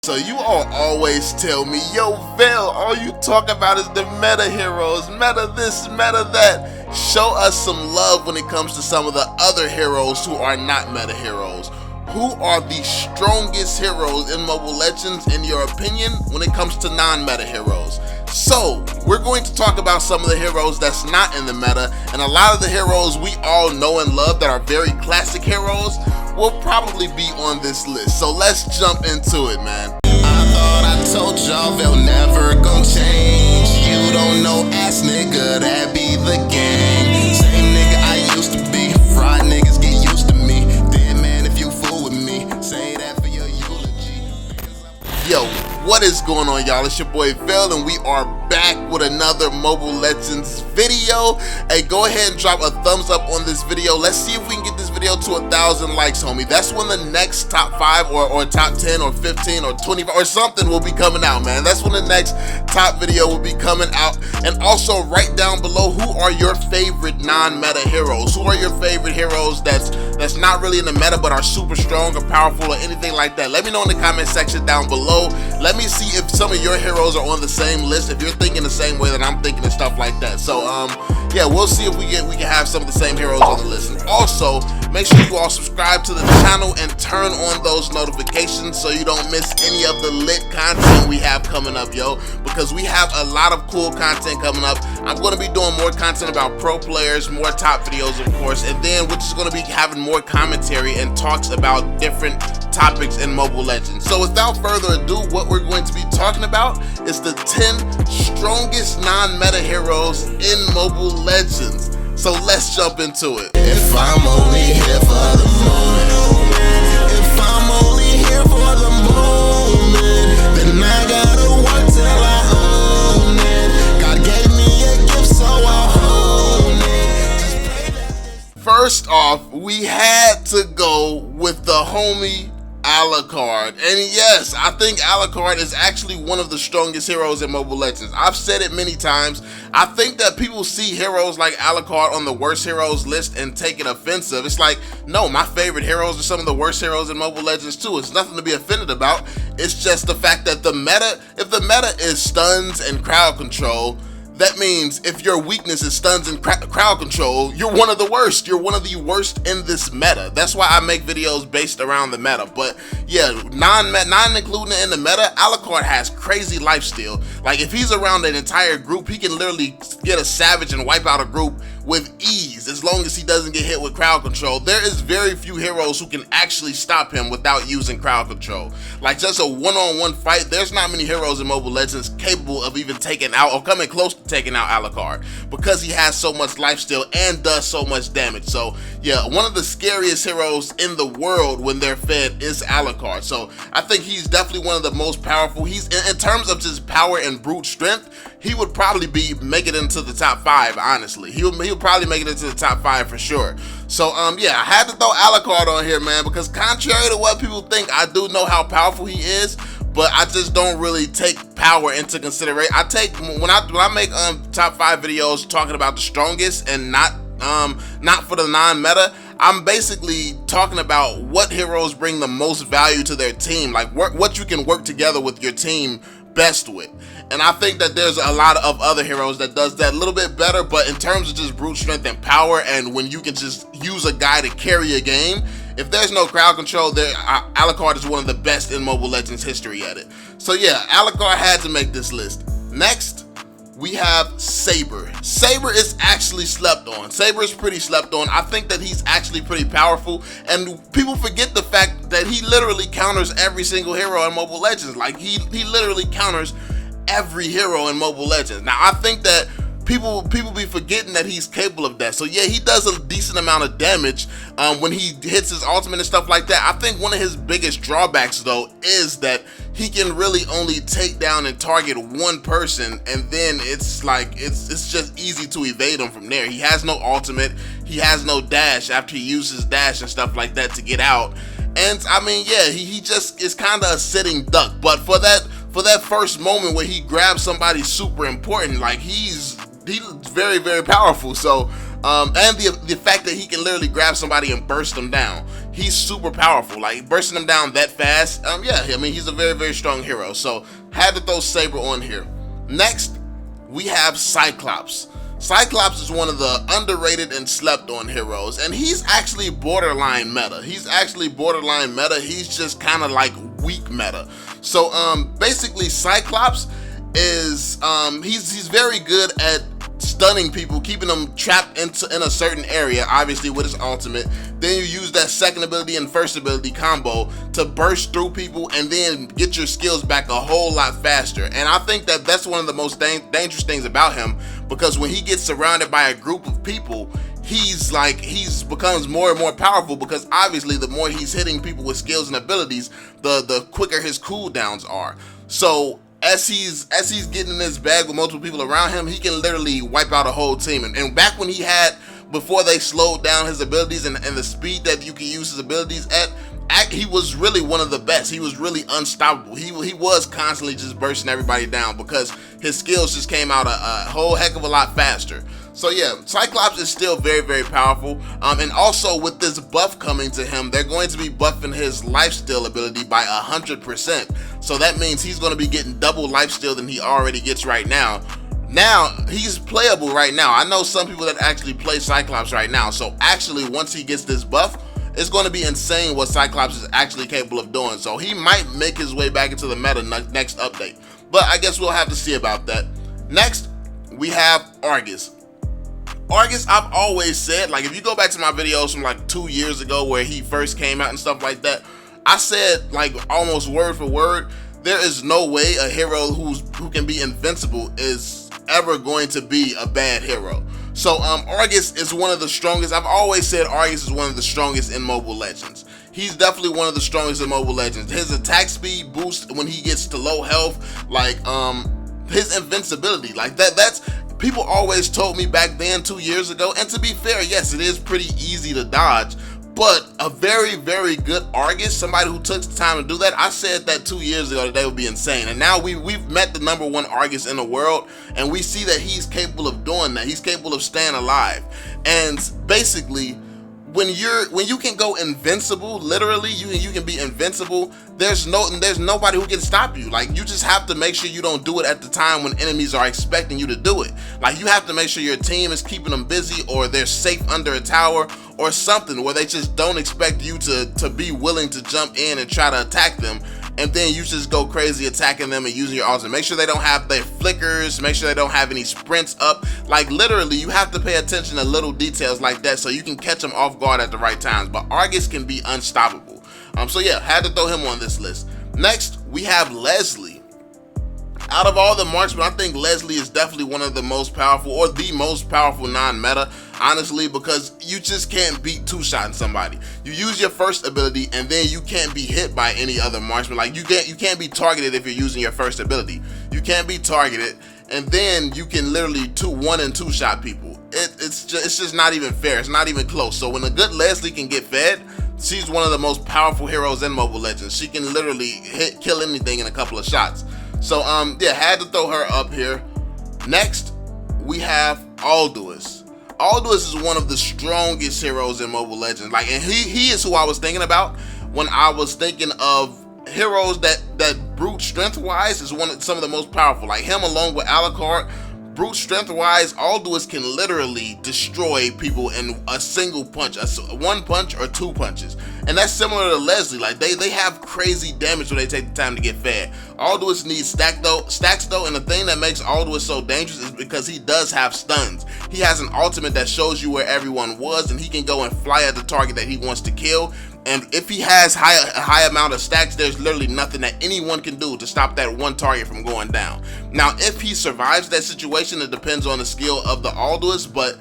So you all always tell me, yo VeLL, all you talk about is the meta heroes, meta this, meta that. Show us some love when it comes to some of the other heroes who are not meta heroes. Who are the strongest heroes in Mobile Legends in your opinion when it comes to non-meta heroes? So we're going to talk about some of the heroes that's not in the meta, and a lot of the heroes we all know and love that are very classic heroes will probably be on this list. So let's jump into it, man. I thought I told y'all VeLL never gon' change. You don't know ass nigga, that be the gang. Same nigga I used to be. Fried niggas get used to me. Dead man if you fool with me. Say that for your eulogy. Yo, what is going on, y'all? It's your boy VeLL, and we are back with another Mobile Legends video. Hey, go ahead and drop a thumbs up on this video. Let's see if we can get this video to 1,000 likes, homie. That's when the next top 5 or top 10 or 15 or 25 or something will be coming out, man. That's when the next top video will be coming out. And also write down below, who are your favorite non-meta heroes? Who are your favorite heroes that's not really in the meta but are super strong or powerful or anything like that? Let me know in the comment section down below. Let me see if some of your heroes are on the same list, if you're thinking the same way that I'm thinking and stuff like that. So yeah, we'll see if we can have some of the same heroes on the list. And also make sure you all subscribe to the channel and turn on those notifications so you don't miss any of the lit content we have coming up, yo, because we have a lot of cool content coming up. I'm going to be doing more content about pro players, more top videos of course, and then we're just going to be having more commentary and talks about different topics in Mobile Legends. So without further ado, what we're going to be talking about is the 10 strongest non-meta heroes in Mobile Legends. So let's jump into it. If I'm only here for the moment, if I'm only here for the moment, then I gotta work till I own it. God gave me a gift, so I'll own it. First off, we had to go with the homie Alucard, and yes, I think Alucard is actually one of the strongest heroes in Mobile Legends. I've said it many times. I think that people see heroes like Alucard on the worst heroes list and take it offensive. It's like, no, my favorite heroes are some of the worst heroes in Mobile Legends too. It's nothing to be offended about. It's just the fact that the meta, if the meta is stuns and crowd control, that means if your weakness is stuns and crowd control, you're one of the worst. You're one of the worst in this meta. That's why I make videos based around the meta. But yeah, non-including it in the meta, Alucard has crazy lifesteal. Like if he's around an entire group, he can literally get a savage and wipe out a group with ease, as long as he doesn't get hit with crowd control. There is very few heroes who can actually stop him without using crowd control. Like just a one-on-one fight, there's not many heroes in Mobile Legends capable of even taking out or coming close to taking out Alucard, because he has so much lifesteal and does so much damage. So yeah, one of the scariest heroes in the world when they're fed is Alucard. So I think he's definitely one of the most powerful. He's in terms of just power and brute strength, he would probably make it into the top 5, honestly. He'll probably make it into the top 5 for sure. So yeah, I had to throw Alucard on here, man, because contrary to what people think, I do know how powerful he is, but I just don't really take power into consideration. I take, when I make top 5 videos talking about the strongest and not for the non-meta, I'm basically talking about what heroes bring the most value to their team, like what you can work together with your team best with. And I think that there's a lot of other heroes that does that a little bit better, but in terms of just brute strength and power, and when you can just use a guy to carry a game, if there's no crowd control, Alucard is one of the best in Mobile Legends history at it. So yeah, Alucard had to make this list. Next, we have Saber. Saber is actually slept on. Saber is pretty slept on. I think that he's actually pretty powerful, and people forget the fact that he literally counters every single hero in Mobile Legends. Like he literally counters every hero in Mobile Legends. Now I think that people be forgetting that he's capable of that. So yeah, he does a decent amount of damage when he hits his ultimate and stuff like that. I think one of his biggest drawbacks though is that he can really only take down and target one person, and then it's like it's just easy to evade him from there. He has no ultimate, he has no dash after he uses dash and stuff like that to get out. And I mean, yeah, he just is kind of a sitting duck. But for that first moment where he grabs somebody super important, like he's very, very powerful. So and the fact that he can literally grab somebody and burst them down. he's super powerful. Like, bursting him down that fast, yeah, I mean, he's a very, very strong hero. So, had to throw Saber on here. Next, we have Cyclops. Cyclops is one of the underrated and slept on heroes, and he's actually borderline meta. He's just kind of like weak meta. So basically Cyclops is he's very good at stunning people, keeping them trapped in a certain area, obviously with his ultimate. Then you use that second ability and first ability combo to burst through people and then get your skills back a whole lot faster. And I think that that's one of the most dangerous things about him, because when he gets surrounded by a group of people, he becomes more and more powerful, because obviously the more he's hitting people with skills and abilities, the quicker his cooldowns are. So as he's getting in his bag with multiple people around him, he can literally wipe out a whole team. And back when before they slowed down his abilities and the speed that you can use his abilities at, he was really one of the best. He was really unstoppable. He was constantly just bursting everybody down because his skills just came out a whole heck of a lot faster. So yeah, Cyclops is still very, very powerful. And also with this buff coming to him, they're going to be buffing his lifesteal ability by 100%. So that means he's going to be getting double lifesteal than he already gets right now. Now, he's playable right now. I know some people that actually play Cyclops right now. So actually, once he gets this buff, it's going to be insane what Cyclops is actually capable of doing. So he might make his way back into the meta next update. But I guess we'll have to see about that. Next, we have Argos. Argos, I've always said, like, if you go back to my videos from like 2 years ago where he first came out and stuff like that, I said, like, almost word for word, there is no way a hero who can be invincible is ever going to be a bad hero. So Argos is one of the strongest. I've always said Argos is one of the strongest in Mobile Legends. He's definitely one of the strongest in Mobile Legends. His attack speed boost when he gets to low health, like his invincibility, like that's people always told me back then 2 years ago. And to be fair, yes, it is pretty easy to dodge, but a very, very good Argos, somebody who took the time to do that, I said that 2 years ago that they would be insane. And now we've met the #1 Argos in the world, and we see that he's capable of doing that. He's capable of staying alive. And basically, when you can go invincible, literally you can be invincible, there's nobody who can stop you. Like, you just have to make sure you don't do it at the time when enemies are expecting you to do it. Like, you have to make sure your team is keeping them busy, or they're safe under a tower or something where they just don't expect you to be willing to jump in and try to attack them, and then you just go crazy attacking them and using your ultimate. Make sure they don't have their flickers, make sure they don't have any sprints up. Like, literally, you have to pay attention to little details like that so you can catch them off guard at the right times. But Argos can be unstoppable. So yeah, had to throw him on this list. Next, we have Leslie. Out of all the marksmen, I think Leslie is definitely one of the most powerful, or the most powerful non-meta, honestly, because you just can't beat two-shotting somebody. You use your first ability, and then you can't be hit by any other marksman. Like, you can't be targeted if you're using your first ability. You can't be targeted, and then you can literally 1 and 2 shot people. It's just not even fair. It's not even close. So when a good Leslie can get fed, she's one of the most powerful heroes in Mobile Legends. She can literally kill anything in a couple of shots. So yeah, had to throw her up here. Next, we have Argos. Argos is one of the strongest heroes in Mobile Legends. Like, and he is who I was thinking about when I was thinking of heroes that brute strength wise is some of the most powerful. Like him along with Alucard, brute strength wise, Argos can literally destroy people in a single punch, one punch or 2 punches. And that's similar to Leslie. Like, they have crazy damage when they take the time to get fed. Argos needs stacks though, and the thing that makes Argos so dangerous is because he does have stuns. He has an ultimate that shows you where everyone was, and he can go and fly at the target that he wants to kill. And if he has a high amount of stacks, there's literally nothing that anyone can do to stop that one target from going down. Now, if he survives that situation, it depends on the skill of the Argos, but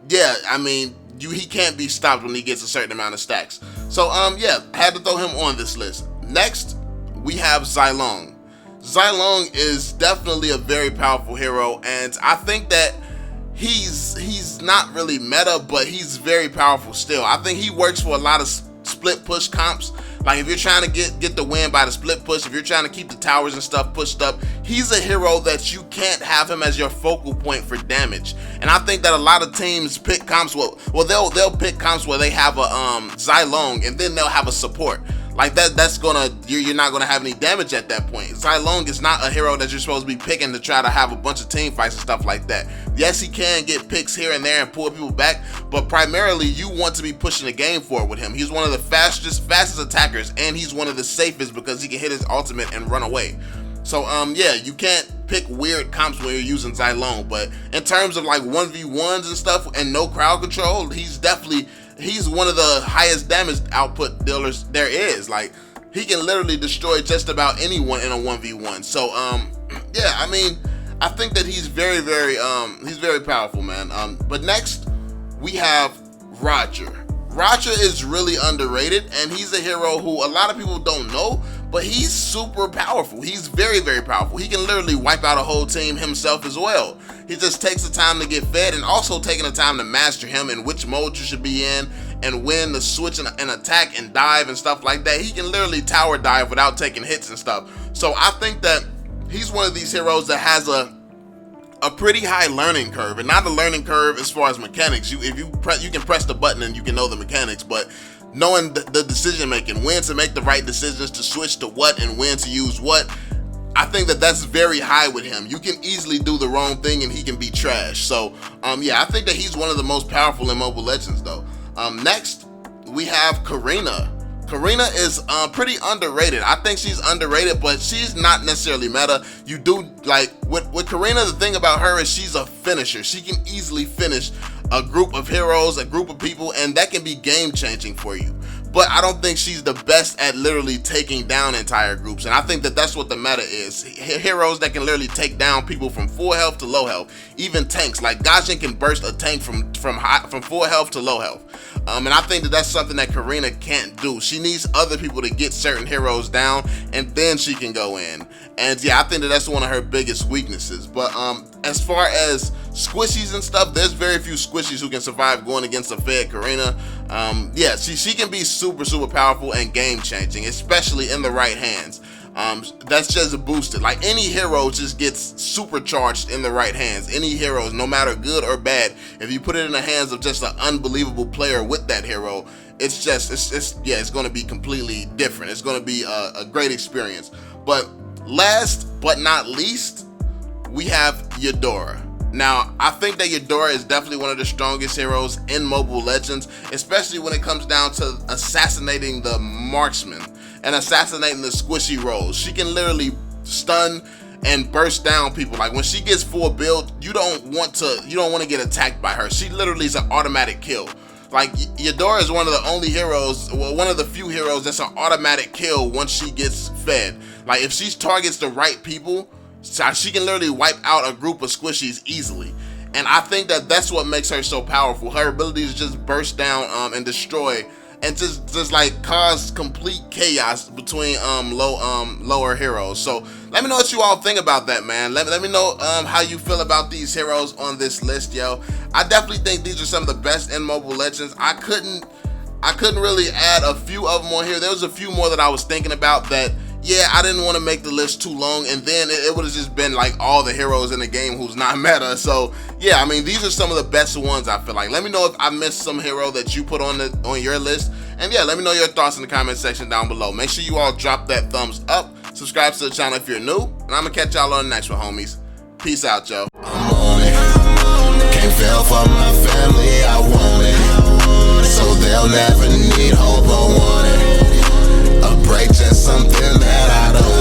yeah, I mean, he can't be stopped when he gets a certain amount of stacks. So yeah, had to throw him on this list. Next, we have Cylon. Cylon is definitely a very powerful hero, and I think that he's not really meta, but he's very powerful still. I think he works for a lot of split push comps. Like if you're trying to get the win by the split push, if you're trying to keep the towers and stuff pushed up, he's a hero that you can't have him as your focal point for damage. And I think that a lot of teams pick comps, well they'll pick comps where they have a Cylon and then they'll have a support. Like that's gonna, you're not gonna have any damage at that point. Cylon is not a hero that you're supposed to be picking to try to have a bunch of team fights and stuff like that. Yes, he can get picks here and there and pull people back, but primarily you want to be pushing the game forward with him. He's one of the fastest attackers, and he's one of the safest because he can hit his ultimate and run away. So yeah, you can't pick weird comps when you're using Cylon, but in terms of like 1v1s and stuff and no crowd control, he's one of the highest damage output dealers there is. Like he can literally destroy just about anyone in a 1v1. So yeah, I mean, I think that he's very powerful, man. But next we have Roger. Roger is really underrated, and he's a hero who a lot of people don't know, but he's super powerful. He's very powerful. He can literally wipe out a whole team himself as well. He just takes the time to get fed, and also taking the time to master him and which mode you should be in and when to switch and attack and dive and stuff like that. He can literally tower dive without taking hits and stuff. So I think that he's one of these heroes that has a pretty high learning curve, and not a learning curve as far as mechanics. You can press the button and you can know the mechanics, but knowing the decision making, when to make the right decisions, to switch to what and when to use what, I think that that's very high with him. You can easily do the wrong thing and he can be trash. So yeah, I think that he's one of the most powerful in Mobile Legends though. Next we have Karina. Karina is pretty underrated. I think she's underrated, but she's not necessarily meta. You do, like, with Karina, the thing about her is she's a finisher. She can easily finish a group of heroes, a group of people, and that can be game changing for you. But I don't think she's the best at literally taking down entire groups, and I think that that's what the meta is. Heroes that can literally take down people from full health to low health, even tanks. Like Gaijin can burst a tank from full health to low health, and I think that that's something that Karina can't do. She needs other people to get certain heroes down, and then she can go in. And yeah, I think that that's one of her biggest weaknesses. But as far as squishies and stuff, there's very few squishies who can survive going against a fed Karina. Yeah, she can be super powerful and game changing, especially in the right hands. That's just boosted. Like any hero just gets supercharged in the right hands. Any heroes, no matter good or bad, if you put it in the hands of just an unbelievable player with that hero, it's going to be completely different. It's going to be a great experience. But last but not least, we have Eudora. Now, I think that Eudora is definitely one of the strongest heroes in Mobile Legends, especially when it comes down to assassinating the marksman and assassinating the squishy rolls. She can literally stun and burst down people. Like when she gets full build, you don't want to get attacked by her. She literally is an automatic kill. Like Eudora is one of the only heroes, well, one of the few heroes that's an automatic kill once she gets fed. Like if she targets the right people, she can literally wipe out a group of squishies easily. And I think that that's what makes her so powerful. Her ability to just burst down and destroy and just like cause complete chaos between lower heroes. So let me know what you all think about that, man. Let me know how you feel about these heroes on this list, yo. I definitely think these are some of the best in Mobile Legends. I couldn't really add a few of them on here. There was a few more that I was thinking about that, yeah, I didn't want to make the list too long, and then it would have just been like all the heroes in the game who's not meta. So yeah, I mean, these are some of the best ones, I feel like. Let me know if I missed some hero that you put on your list, and yeah, let me know your thoughts in the comment section down below. Make sure you all drop that thumbs up, subscribe to the channel if you're new, and I'm gonna catch y'all on the next one, homies. Peace out, yo. I'm on it. Can't fail for my family, I want it. So they'll never need hope or want it. A break, just something that I don't